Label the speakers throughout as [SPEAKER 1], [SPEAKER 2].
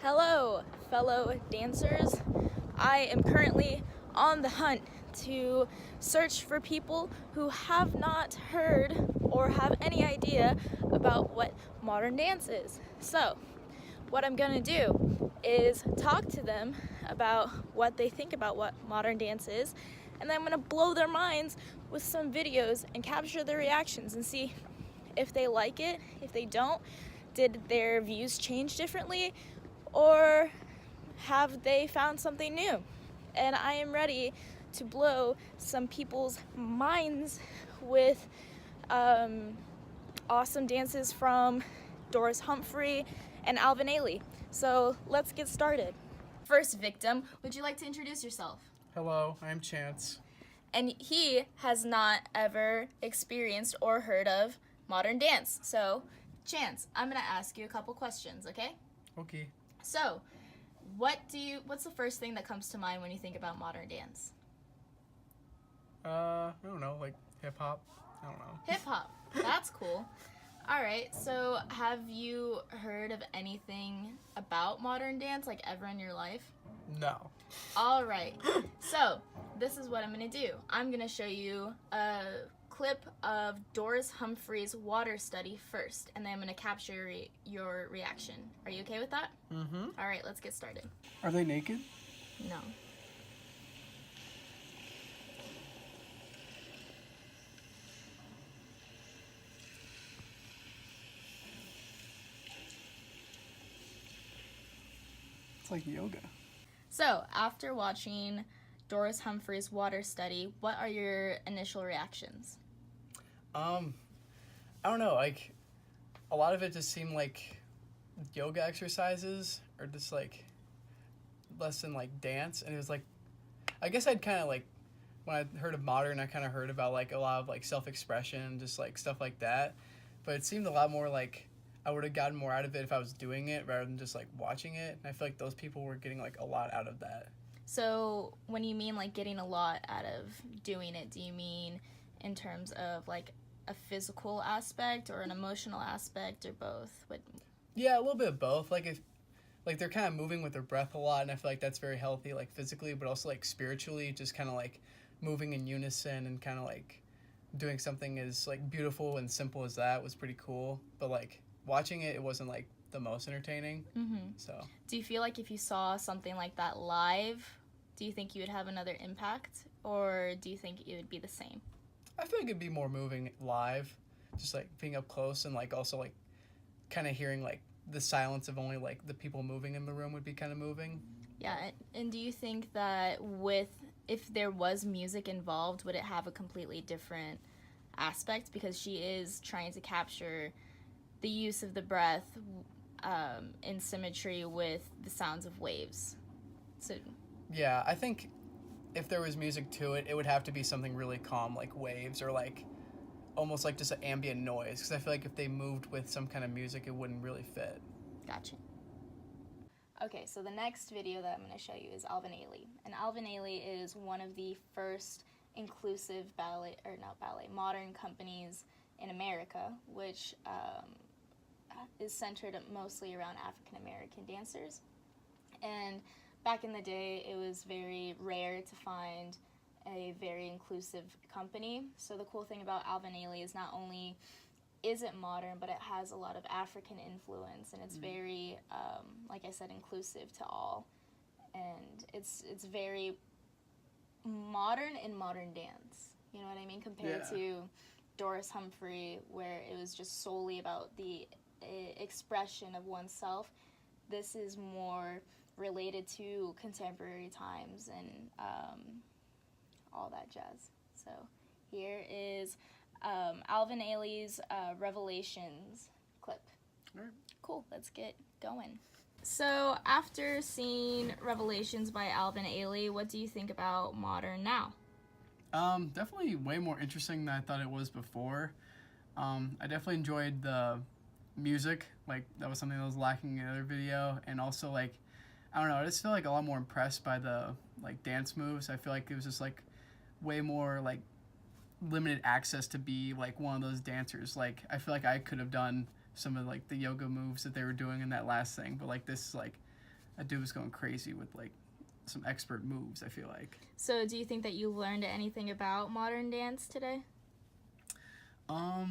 [SPEAKER 1] Hello, fellow dancers. I am currently on the hunt to search for people who have not heard or have any idea about what modern dance is. So, what I'm gonna do is talk to them about what they think about what modern dance is, and then I'm gonna blow their minds with some videos and capture their reactions and see if they like it, if they don't, did their views change differently, or have they found something new? And I am ready to blow some people's minds with awesome dances from Doris Humphrey and Alvin Ailey. So let's get started. First victim, would you like to introduce yourself?
[SPEAKER 2] Hello, I'm Chance.
[SPEAKER 1] And he has not ever experienced or heard of modern dance. So, Chance, I'm gonna ask you a couple questions, okay?
[SPEAKER 2] Okay.
[SPEAKER 1] So, what's the first thing that comes to mind when you think about modern dance?
[SPEAKER 2] I don't know, like hip hop. I don't know.
[SPEAKER 1] Hip hop. That's cool. All right. So, have you heard of anything about modern dance like ever in your life?
[SPEAKER 2] No.
[SPEAKER 1] All right. So, this is what I'm going to do. I'm going to show you a clip of Doris Humphrey's water study first, and then I'm going to capture your reaction. Are you okay with that?
[SPEAKER 2] Mm-hmm.
[SPEAKER 1] All right, let's get started.
[SPEAKER 2] Are they naked?
[SPEAKER 1] No.
[SPEAKER 2] It's like yoga.
[SPEAKER 1] So, after watching Doris Humphrey's water study, what are your initial reactions?
[SPEAKER 2] I don't know, like a lot of it just seemed like yoga exercises or just like less than like dance, and it was like I guess I'd kind of like when I heard of modern I kind of heard about like a lot of like self-expression, just like stuff like that, but it seemed a lot more like I would have gotten more out of it if I was doing it rather than just like watching it, and I feel like those people were getting like a lot out of that.
[SPEAKER 1] So, when you mean like getting a lot out of doing it, do you mean in terms of like a physical aspect or an emotional aspect or both?
[SPEAKER 2] Yeah, a little bit of both. Like if like they're kind of moving with their breath a lot, and I feel like that's very healthy, like physically, but also like spiritually, just kind of like moving in unison and kind of like doing something as like beautiful and simple as that was pretty cool. But like watching it, it wasn't like the most entertaining.
[SPEAKER 1] Mm-hmm.
[SPEAKER 2] So
[SPEAKER 1] Do you feel like if you saw something like that live, do you think you would have another impact, or do you think it would be the same?
[SPEAKER 2] I feel like it'd be more moving live, just like being up close and like also like kind of hearing like the silence of only like the people moving in the room would be kind of moving.
[SPEAKER 1] Yeah, and do you think that if there was music involved, would it have a completely different aspect? Because she is trying to capture the use of the breath in symmetry with the sounds of waves. So,
[SPEAKER 2] Yeah, I think if there was music to it, it would have to be something really calm, like waves or like almost like just an ambient noise. Because I feel like if they moved with some kind of music, it wouldn't really fit.
[SPEAKER 1] gotcha. Okay, so the next video that I'm going to show you is Alvin Ailey. And Alvin Ailey is one of the first inclusive modern companies in America, which is centered mostly around African American dancers. And back in the day, it was very rare to find a very inclusive company. So the cool thing about Alvin Ailey is not only is it modern, but it has a lot of African influence, and it's very, like I said, inclusive to all. And it's very modern in modern dance. You know what I mean? Compared to Doris Humphrey, where it was just solely about the expression of oneself. This is more related to contemporary times and all that jazz. So here is Alvin Ailey's Revelations clip.
[SPEAKER 2] All right.
[SPEAKER 1] Cool, let's get going. So after seeing Revelations by Alvin Ailey, what do you think about modern now?
[SPEAKER 2] Definitely way more interesting than I thought it was before. I definitely enjoyed the music. Like that was something that was lacking in the other video, and also like I don't know, I just feel like a lot more impressed by the like dance moves. I feel like it was just like way more like limited access to be like one of those dancers. Like I feel like I could have done some of like the yoga moves that they were doing in that last thing, but like this is like that dude was going crazy with like some expert moves, I feel like.
[SPEAKER 1] So do you think that you learned anything about modern dance today?
[SPEAKER 2] I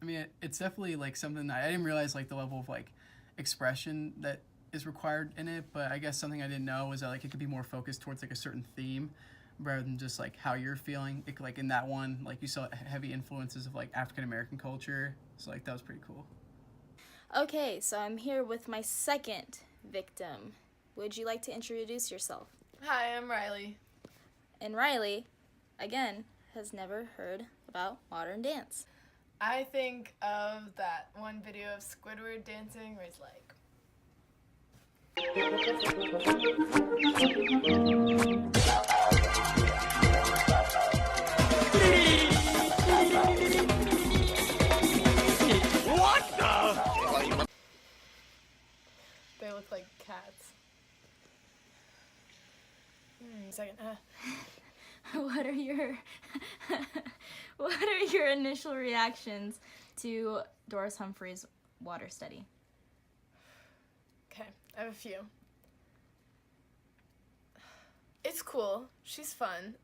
[SPEAKER 2] mean, it's definitely like something that I didn't realize, like the level of like expression that is required in it, but I guess something I didn't know was that like it could be more focused towards like a certain theme rather than just like how you're feeling. It, like in that one, like you saw heavy influences of like African American culture, so like that was pretty cool.
[SPEAKER 1] Okay, so I'm here with my second victim. Would you like to introduce yourself?
[SPEAKER 3] Hi, I'm Riley.
[SPEAKER 1] And Riley, again, has never heard about modern dance.
[SPEAKER 3] I think of that one video of Squidward dancing where he's like, they look like cats. Second.
[SPEAKER 1] What are your what are your initial reactions to Doris Humphrey's water study?
[SPEAKER 3] Okay, I have a few. It's cool. She's fun.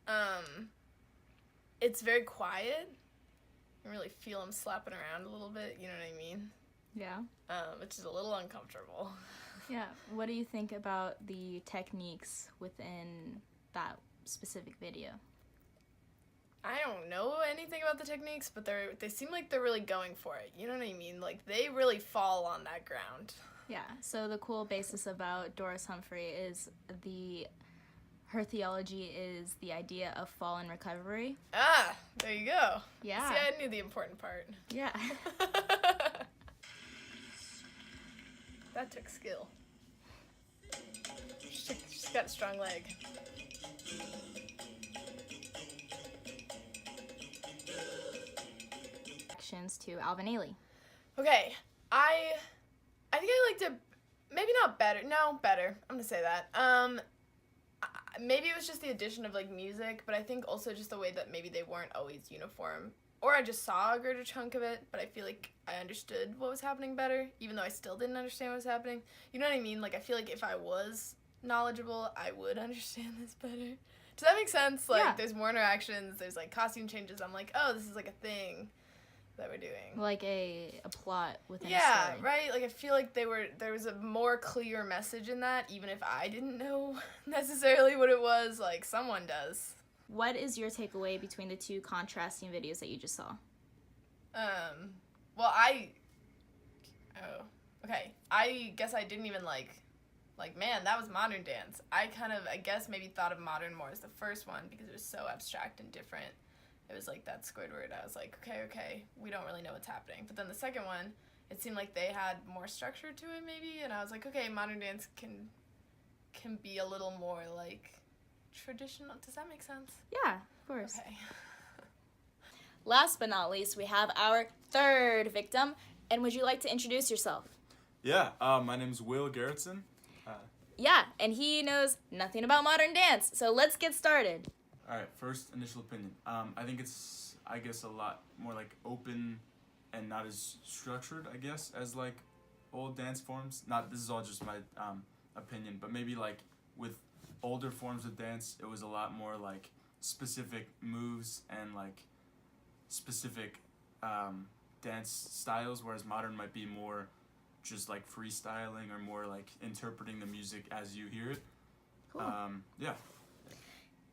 [SPEAKER 3] It's very quiet. You really feel him slapping around a little bit, you know what I mean?
[SPEAKER 1] Yeah.
[SPEAKER 3] Which is a little uncomfortable.
[SPEAKER 1] Yeah. What do you think about the techniques within that specific video?
[SPEAKER 3] I don't know anything about the techniques, but they seem like they're really going for it. You know what I mean? Like, they really fall on that ground.
[SPEAKER 1] Yeah. So the cool basis about Doris Humphrey is her theology is the idea of fall and recovery.
[SPEAKER 3] Ah, there you go.
[SPEAKER 1] Yeah.
[SPEAKER 3] See, I knew the important part.
[SPEAKER 1] Yeah.
[SPEAKER 3] That took skill. She's got a strong leg.
[SPEAKER 1] Reactions to Alvin Ailey.
[SPEAKER 3] Okay, I think I liked it. Maybe not better. No, better. I'm gonna say that. Maybe it was just the addition of like music, but I think also just the way that maybe they weren't always uniform. Or I just saw a greater chunk of it, but I feel like I understood what was happening better, even though I still didn't understand what was happening. You know what I mean? Like, I feel like if I was knowledgeable, I would understand this better. Does that make sense? Like,
[SPEAKER 1] Yeah.
[SPEAKER 3] There's more interactions, there's like costume changes. I'm like, oh, this is like a thing that we're doing.
[SPEAKER 1] Like a plot within a
[SPEAKER 3] Yeah,
[SPEAKER 1] story.
[SPEAKER 3] right? Like, I feel like there was a more clear message in that, even if I didn't know necessarily what it was. Like, someone does.
[SPEAKER 1] What is your takeaway between the two contrasting videos that you just saw?
[SPEAKER 3] Well, okay. I guess I didn't even like, man, that was modern dance. I guess maybe thought of modern more as the first one because it was so abstract and different. It was like that Squidward. I was like, okay, we don't really know what's happening. But then the second one, it seemed like they had more structure to it maybe, and I was like, okay, modern dance can be a little more like traditional. Does that make sense?
[SPEAKER 1] Yeah, of course.
[SPEAKER 3] Okay.
[SPEAKER 1] Last but not least, we have our third victim. And would you like to introduce yourself?
[SPEAKER 4] Yeah, my name's Will Gerritsen.
[SPEAKER 1] Yeah, and he knows nothing about modern dance. So let's get started.
[SPEAKER 4] All right, first initial opinion. I think it's, I guess, a lot more like open and not as structured, I guess, as like old dance forms. This is all just my opinion, but maybe like with older forms of dance, it was a lot more like specific moves and like specific dance styles, whereas modern might be more just like freestyling or more like interpreting the music as you hear it.
[SPEAKER 1] Cool.
[SPEAKER 4] Yeah.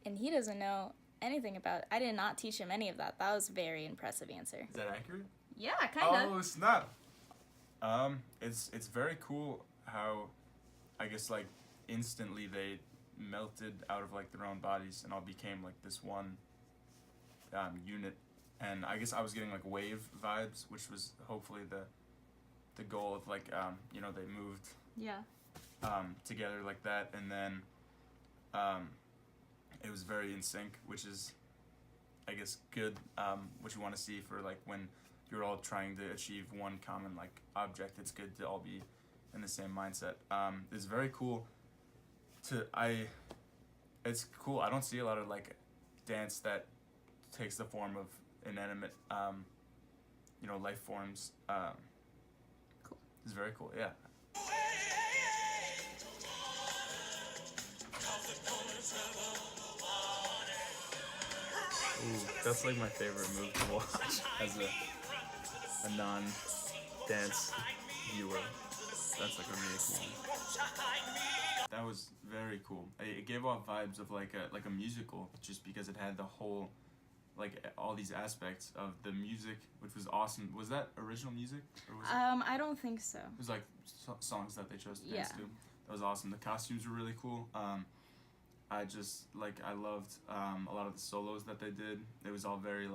[SPEAKER 1] And he doesn't know anything about it. I did not teach him any of that. That was a very impressive answer.
[SPEAKER 4] Is that accurate?
[SPEAKER 1] Yeah, kind of.
[SPEAKER 4] Oh, snap. It's very cool how, I guess, like, instantly they melted out of, like, their own bodies and all became, like, this one unit. And I guess I was getting, like, wave vibes, which was hopefully the goal of, like, they moved
[SPEAKER 1] Yeah.
[SPEAKER 4] together like that. And then it was very in sync, which is, I guess, good, what you want to see for, like, when you're all trying to achieve one common, like, object. It's good to all be in the same mindset. It's very cool it's cool. I don't see a lot of, like, dance that takes the form of inanimate, life forms.
[SPEAKER 1] Cool.
[SPEAKER 4] It's very cool, yeah. That's like my favorite move to watch as a non-dance viewer. That's like a really cool one. That was very cool. It gave off vibes of like a musical, just because it had the whole, like, all these aspects of the music, which was awesome. Was that original music? Or was
[SPEAKER 1] I don't think so.
[SPEAKER 4] it was like songs that they chose to dance
[SPEAKER 1] Yeah.
[SPEAKER 4] to. That was awesome. The costumes were really cool. I just I loved a lot of the solos that they did. It was all very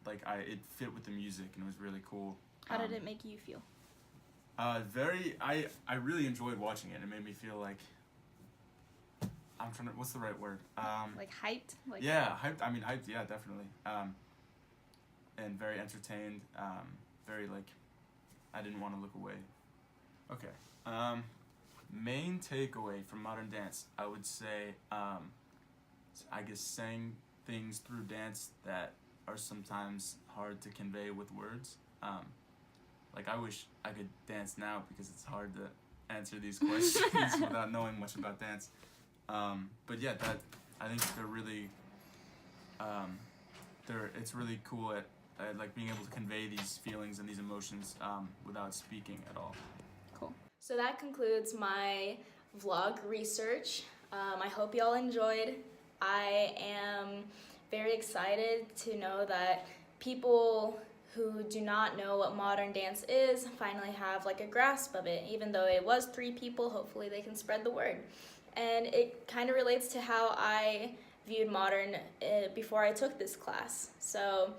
[SPEAKER 4] it fit with the music, and it was really cool.
[SPEAKER 1] How did it make you feel?
[SPEAKER 4] I really enjoyed watching it. It made me feel like, I'm trying to, what's the right word?
[SPEAKER 1] Like hyped? Like
[SPEAKER 4] Yeah, hyped. I mean, hyped. Yeah, definitely. And very entertained. Very I didn't want to look away. Okay. Main takeaway from modern dance, I would say, I guess saying things through dance that are sometimes hard to convey with words. I wish I could dance now, because it's hard to answer these questions without knowing much about dance. But yeah, I think they're really, it's really cool at being able to convey these feelings and these emotions without speaking at all.
[SPEAKER 1] Cool. So that concludes my vlog research. I hope y'all enjoyed. I am very excited to know that people who do not know what modern dance is finally have a grasp of it. Even though it was 3 people, hopefully they can spread the word. And it kind of relates to how I viewed modern before I took this class. So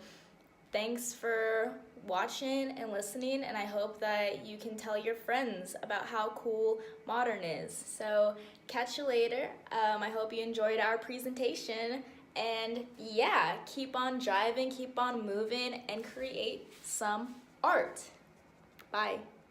[SPEAKER 1] thanks for watching and listening, and I hope that you can tell your friends about how cool modern is. So catch you later. I hope you enjoyed our presentation, and yeah, keep on jiving, keep on moving, and create some art. Bye.